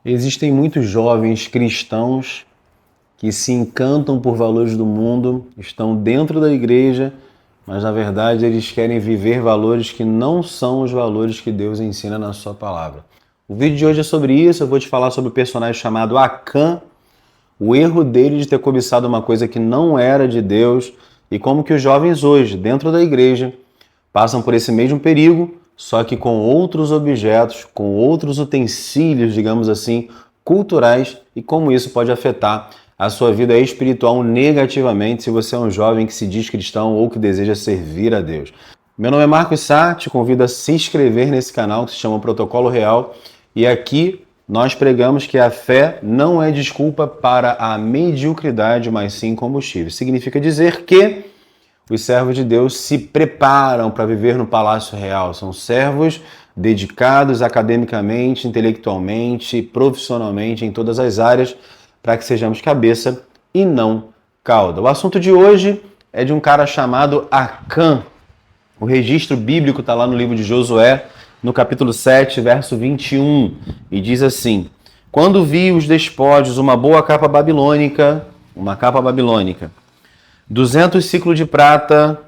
Existem muitos jovens cristãos que se encantam por valores do mundo, estão dentro da igreja, mas na verdade eles querem viver valores que não são os valores que Deus ensina na sua palavra. O vídeo de hoje é sobre isso, eu vou te falar sobre o personagem chamado Acã, o erro dele de ter cobiçado uma coisa que não era de Deus e como que os jovens hoje, dentro da igreja, passam por esse mesmo perigo, só que com outros objetos, com outros utensílios, digamos assim, culturais, e como isso pode afetar a sua vida espiritual negativamente se você é um jovem que se diz cristão ou que deseja servir a Deus. Meu nome é Marcos Sá, te convido a se inscrever nesse canal que se chama Protocolo Real, e aqui nós pregamos que a fé não é desculpa para a mediocridade, mas sim combustível. Significa dizer que os servos de Deus se preparam para viver no Palácio Real. São servos dedicados academicamente, intelectualmente, profissionalmente, em todas as áreas, para que sejamos cabeça e não cauda. O assunto de hoje é de um cara chamado Acã. O registro bíblico está lá no livro de Josué, no capítulo 7, verso 21, e diz assim: Quando vi os despojos, uma capa babilônica, 200 ciclos de prata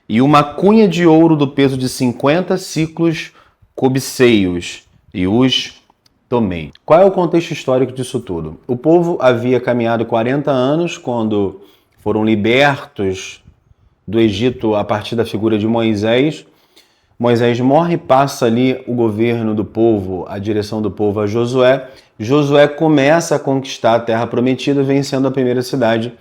e uma cunha de ouro do peso de 50 ciclos, cobicei-os e os tomei. Qual é o contexto histórico disso tudo? O povo havia caminhado 40 anos quando foram libertos do Egito a partir da figura de Moisés. Moisés morre, passa ali o governo do povo, a direção do povo a Josué. Josué começa a conquistar a terra prometida, vencendo a primeira cidade,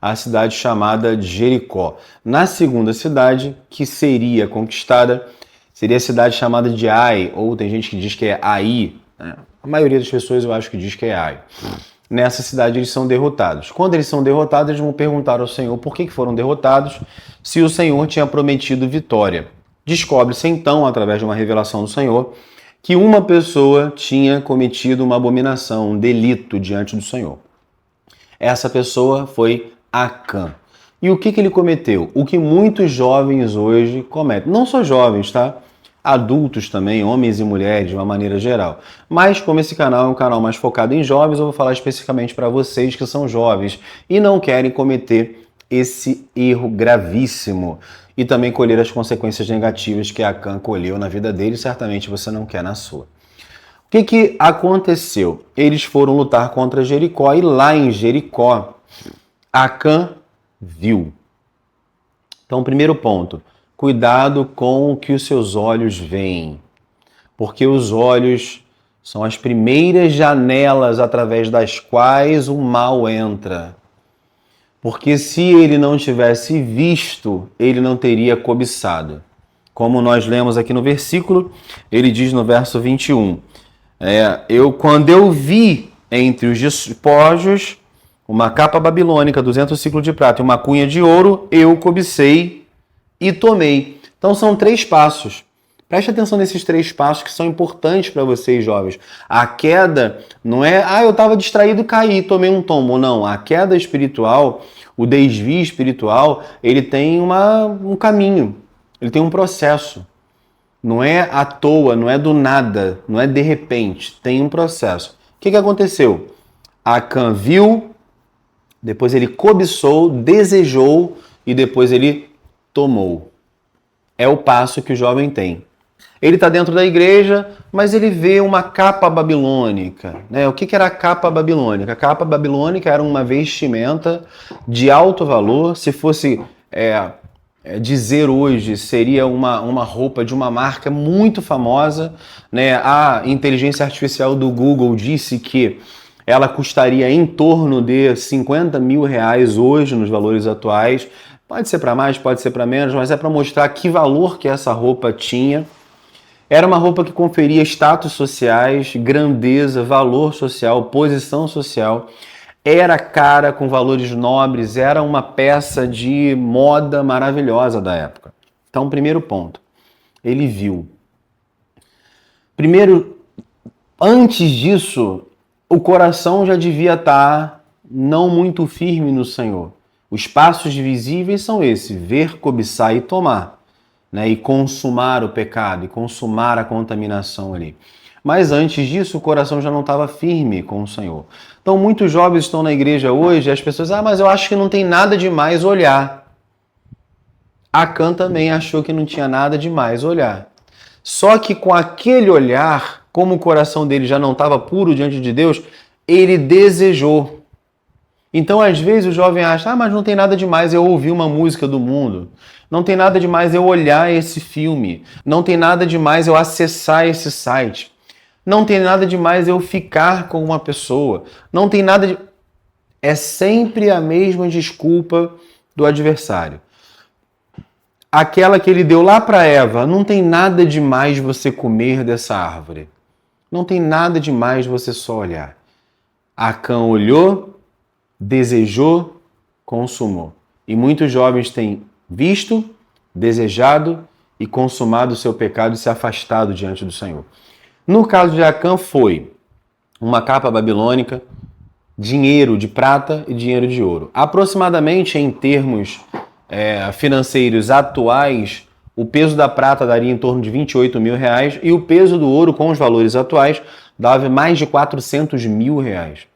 a cidade chamada Jericó. Na segunda cidade, que seria conquistada, seria a cidade chamada de Ai, ou tem gente que diz que é Ai, né? A maioria das pessoas eu acho que diz que é Ai. Nessa cidade eles são derrotados. Quando eles são derrotados, eles vão perguntar ao Senhor por que foram derrotados, se o Senhor tinha prometido vitória. Descobre-se então, através de uma revelação do Senhor, que uma pessoa tinha cometido uma abominação, um delito diante do Senhor. Essa pessoa foi Acã. E o que ele cometeu? O que muitos jovens hoje cometem. Não só jovens, tá? Adultos também, homens e mulheres, de uma maneira geral. Mas como esse canal é um canal mais focado em jovens, eu vou falar especificamente para vocês que são jovens e não querem cometer esse erro gravíssimo e também colher as consequências negativas que Acã colheu na vida dele, certamente você não quer na sua. O que aconteceu? Eles foram lutar contra Jericó e lá em Jericó, Acã viu. Então, primeiro ponto, cuidado com o que os seus olhos veem, porque os olhos são as primeiras janelas através das quais o mal entra. Porque se ele não tivesse visto, ele não teria cobiçado. Como nós lemos aqui no versículo, ele diz no verso 21, quando eu vi entre os despojos uma capa babilônica, 200 ciclos de prata e uma cunha de ouro, eu cobicei e tomei. Então são 3 passos. Preste atenção nesses 3 passos que são importantes para vocês, jovens. A queda não é, eu estava distraído, caí, tomei um tombo. Não, a queda espiritual, o desvio espiritual, ele tem um caminho, ele tem um processo. Não é à toa, não é do nada, não é de repente, tem um processo. O que aconteceu? Acã viu, depois ele cobiçou, desejou e depois ele tomou. É o passo que o jovem tem. Ele está dentro da igreja, mas ele vê uma capa babilônica. Né? O que era a capa babilônica? A capa babilônica era uma vestimenta de alto valor. Se fosse dizer hoje, seria uma roupa de uma marca muito famosa. Né? A inteligência artificial do Google disse que ela custaria em torno de 50 mil reais hoje, nos valores atuais. Pode ser para mais, pode ser para menos, mas é para mostrar que valor que essa roupa tinha. Era uma roupa que conferia status sociais, grandeza, valor social, posição social. Era cara, com valores nobres, era uma peça de moda maravilhosa da época. Então, primeiro ponto, ele viu. Primeiro, antes disso, o coração já devia estar não muito firme no Senhor. Os passos visíveis são esses: ver, cobiçar e tomar, né? E consumar o pecado, e consumar a contaminação ali. Mas antes disso, o coração já não estava firme com o Senhor. Então, muitos jovens estão na igreja hoje e as pessoas, mas eu acho que não tem nada demais olhar. Acã também achou que não tinha nada demais olhar. Só que com aquele olhar, como o coração dele já não estava puro diante de Deus, ele desejou. Então, às vezes, o jovem acha, mas não tem nada demais eu ouvir uma música do mundo. Não tem nada demais eu olhar esse filme. Não tem nada demais eu acessar esse site. Não tem nada demais eu ficar com uma pessoa. Não tem nada de... É sempre a mesma desculpa do adversário. Aquela que ele deu lá para Eva, não tem nada demais você comer dessa árvore. Não tem nada demais você só olhar. Acã olhou, desejou, consumou. E muitos jovens têm visto, desejado e consumado o seu pecado e se afastado diante do Senhor. No caso de Acã foi uma capa babilônica, dinheiro de prata e dinheiro de ouro. Aproximadamente em termos financeiros atuais, o peso da prata daria em torno de 28 mil reais e o peso do ouro com os valores atuais dava mais de 400 mil reais.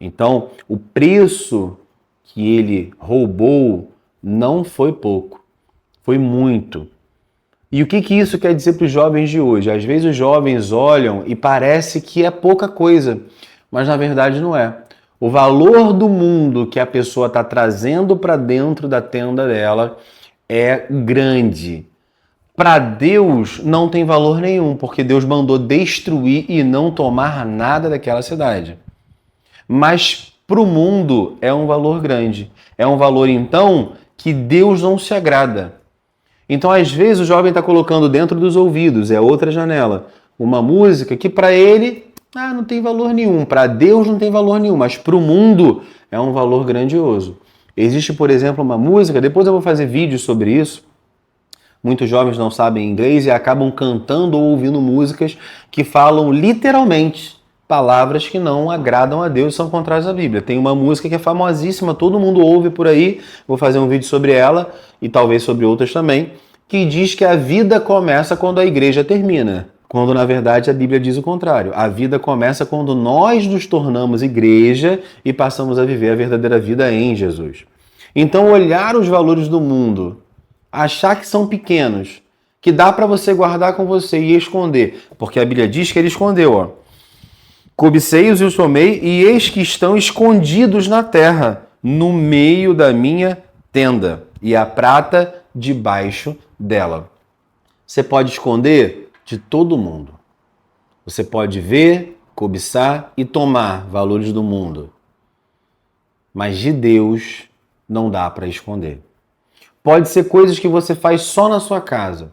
Então, o preço que ele roubou não foi pouco, foi muito. E o que isso quer dizer para os jovens de hoje? Às vezes os jovens olham e parece que é pouca coisa, mas na verdade não é. O valor do mundo que a pessoa está trazendo para dentro da tenda dela é grande. Para Deus não tem valor nenhum, porque Deus mandou destruir e não tomar nada daquela cidade. Mas para o mundo é um valor grande. É um valor, então, que Deus não se agrada. Então, às vezes, o jovem está colocando dentro dos ouvidos, é outra janela, uma música que para ele não tem valor nenhum. Para Deus não tem valor nenhum, mas para o mundo é um valor grandioso. Existe, por exemplo, uma música, depois eu vou fazer vídeos sobre isso. Muitos jovens não sabem inglês e acabam cantando ou ouvindo músicas que falam literalmente palavras que não agradam a Deus e são contrárias à Bíblia. Tem uma música que é famosíssima, todo mundo ouve por aí, vou fazer um vídeo sobre ela e talvez sobre outras também, que diz que a vida começa quando a igreja termina, quando na verdade a Bíblia diz o contrário. A vida começa quando nós nos tornamos igreja e passamos a viver a verdadeira vida em Jesus. Então olhar os valores do mundo, achar que são pequenos, que dá para você guardar com você e esconder, porque a Bíblia diz que ele escondeu, cobicei-os e os tomei, e eis que estão escondidos na terra, no meio da minha tenda, e a prata debaixo dela. Você pode esconder de todo mundo. Você pode ver, cobiçar e tomar valores do mundo. Mas de Deus não dá para esconder. Pode ser coisas que você faz só na sua casa.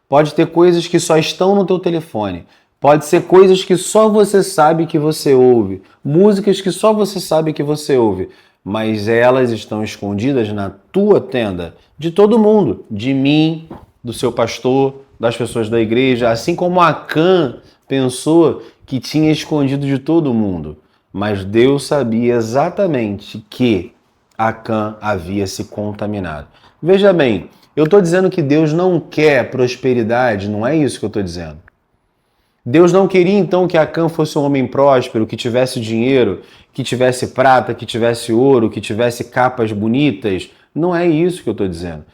Pode ter coisas que só estão no teu telefone. Pode ser coisas que só você sabe que você ouve, músicas que só você sabe que você ouve, mas elas estão escondidas na tua tenda, de todo mundo, de mim, do seu pastor, das pessoas da igreja, assim como Acã pensou que tinha escondido de todo mundo, mas Deus sabia exatamente que Acã havia se contaminado. Veja bem, eu estou dizendo que Deus não quer prosperidade, não é isso que eu estou dizendo. Deus não queria então que Acã fosse um homem próspero, que tivesse dinheiro, que tivesse prata, que tivesse ouro, que tivesse capas bonitas. Não é isso que eu estou dizendo.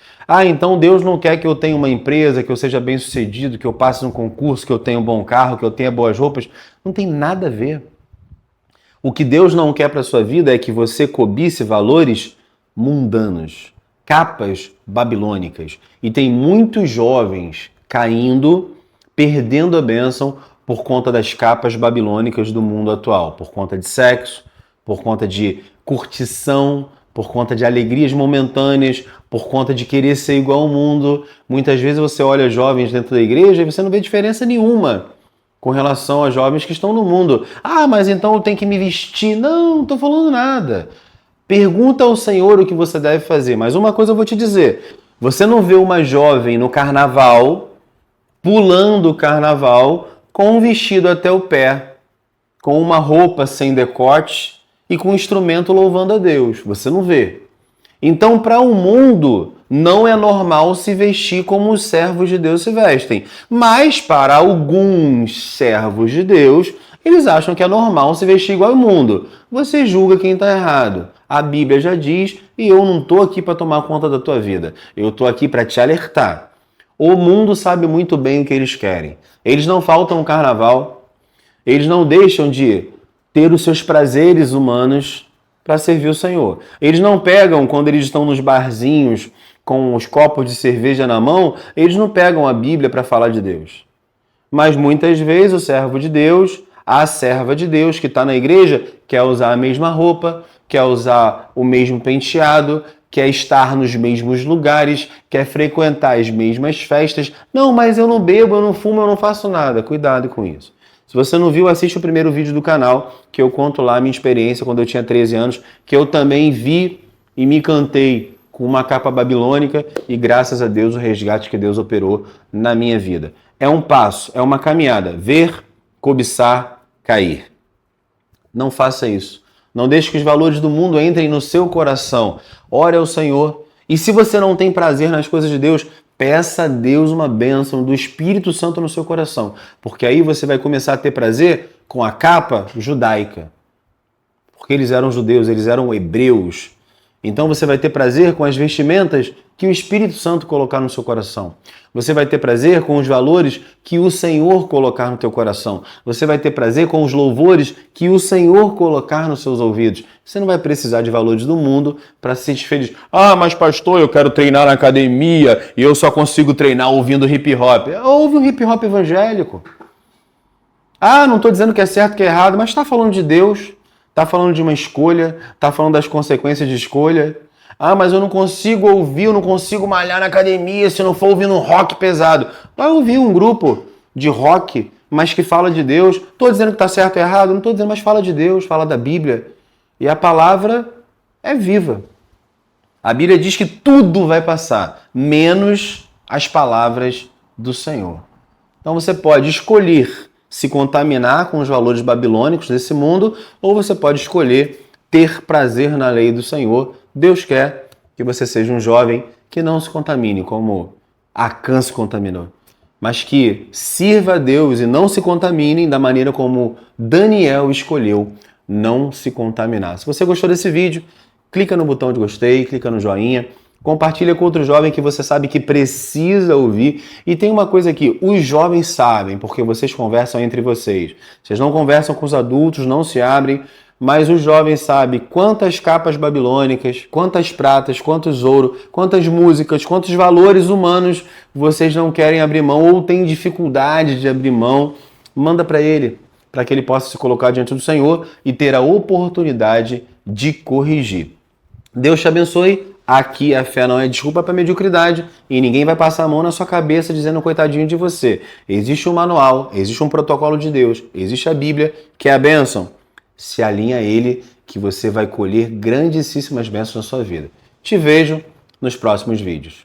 Então Deus não quer que eu tenha uma empresa, que eu seja bem sucedido, que eu passe no concurso, que eu tenha um bom carro, que eu tenha boas roupas. Não tem nada a ver. O que Deus não quer para a sua vida é que você cobice valores mundanos, capas babilônicas. E tem muitos jovens caindo, perdendo a bênção por conta das capas babilônicas do mundo atual, por conta de sexo, por conta de curtição, por conta de alegrias momentâneas, por conta de querer ser igual ao mundo. Muitas vezes você olha jovens dentro da igreja e você não vê diferença nenhuma com relação a jovens que estão no mundo. Mas então eu tenho que me vestir. Não estou falando nada. Pergunta ao Senhor o que você deve fazer. Mas uma coisa eu vou te dizer. Você não vê uma jovem no carnaval pulando o carnaval com um vestido até o pé, com uma roupa sem decote e com um instrumento louvando a Deus. Você não vê. Então, para o mundo, não é normal se vestir como os servos de Deus se vestem. Mas para alguns servos de Deus, eles acham que é normal se vestir igual ao mundo. Você julga quem está errado. A Bíblia já diz, e eu não estou aqui para tomar conta da tua vida. Eu estou aqui para te alertar. O mundo sabe muito bem o que eles querem. Eles não faltam no carnaval. Eles não deixam de ter os seus prazeres humanos para servir o Senhor. Eles não pegam, quando eles estão nos barzinhos com os copos de cerveja na mão, eles não pegam a Bíblia para falar de Deus. Mas muitas vezes o servo de Deus, a serva de Deus que está na igreja, quer usar a mesma roupa, quer usar o mesmo penteado, quer estar nos mesmos lugares, quer frequentar as mesmas festas. Não, mas eu não bebo, eu não fumo, eu não faço nada. Cuidado com isso. Se você não viu, assiste o primeiro vídeo do canal, que eu conto lá a minha experiência quando eu tinha 13 anos, que eu também vi e me encantei com uma capa babilônica e graças a Deus o resgate que Deus operou na minha vida. É um passo, é uma caminhada. Ver, cobiçar, cair. Não faça isso. Não deixe que os valores do mundo entrem no seu coração. Ore ao Senhor. E se você não tem prazer nas coisas de Deus, peça a Deus uma bênção do Espírito Santo no seu coração. Porque aí você vai começar a ter prazer com a capa judaica. Porque eles eram judeus, eles eram hebreus. Então você vai ter prazer com as vestimentas que o Espírito Santo colocar no seu coração. Você vai ter prazer com os valores que o Senhor colocar no teu coração. Você vai ter prazer com os louvores que o Senhor colocar nos seus ouvidos. Você não vai precisar de valores do mundo para se sentir feliz. Ah, mas pastor, eu quero treinar na academia e eu só consigo treinar ouvindo hip hop. Ouve um hip hop evangélico. Ah, não estou dizendo que é certo, que é errado, mas está falando de Deus. Está falando de uma escolha, está falando das consequências de escolha. Ah, mas eu não consigo ouvir, eu não consigo malhar na academia se não for ouvindo um rock pesado. Vai ouvir um grupo de rock, mas que fala de Deus. Estou dizendo que está certo ou errado? Não estou dizendo, mas fala de Deus, fala da Bíblia. E a palavra é viva. A Bíblia diz que tudo vai passar, menos as palavras do Senhor. Então você pode escolher se contaminar com os valores babilônicos desse mundo, ou você pode escolher ter prazer na lei do Senhor. Deus quer que você seja um jovem que não se contamine, como Acã se contaminou, mas que sirva a Deus e não se contamine da maneira como Daniel escolheu não se contaminar. Se você gostou desse vídeo, clica no botão de gostei, clica no joinha, compartilha com outro jovem que você sabe que precisa ouvir. E tem uma coisa aqui, os jovens sabem, porque vocês conversam entre vocês. Vocês não conversam com os adultos, não se abrem, mas os jovens sabem quantas capas babilônicas, quantas pratas, quantos ouro, quantas músicas, quantos valores humanos vocês não querem abrir mão ou têm dificuldade de abrir mão. Manda para ele, para que ele possa se colocar diante do Senhor e ter a oportunidade de corrigir. Deus te abençoe. Aqui a fé não é desculpa para mediocridade e ninguém vai passar a mão na sua cabeça dizendo coitadinho de você. Existe um manual, existe um protocolo de Deus, existe a Bíblia, que é a bênção. Se alinha a ele que você vai colher grandíssimas bênçãos na sua vida. Te vejo nos próximos vídeos.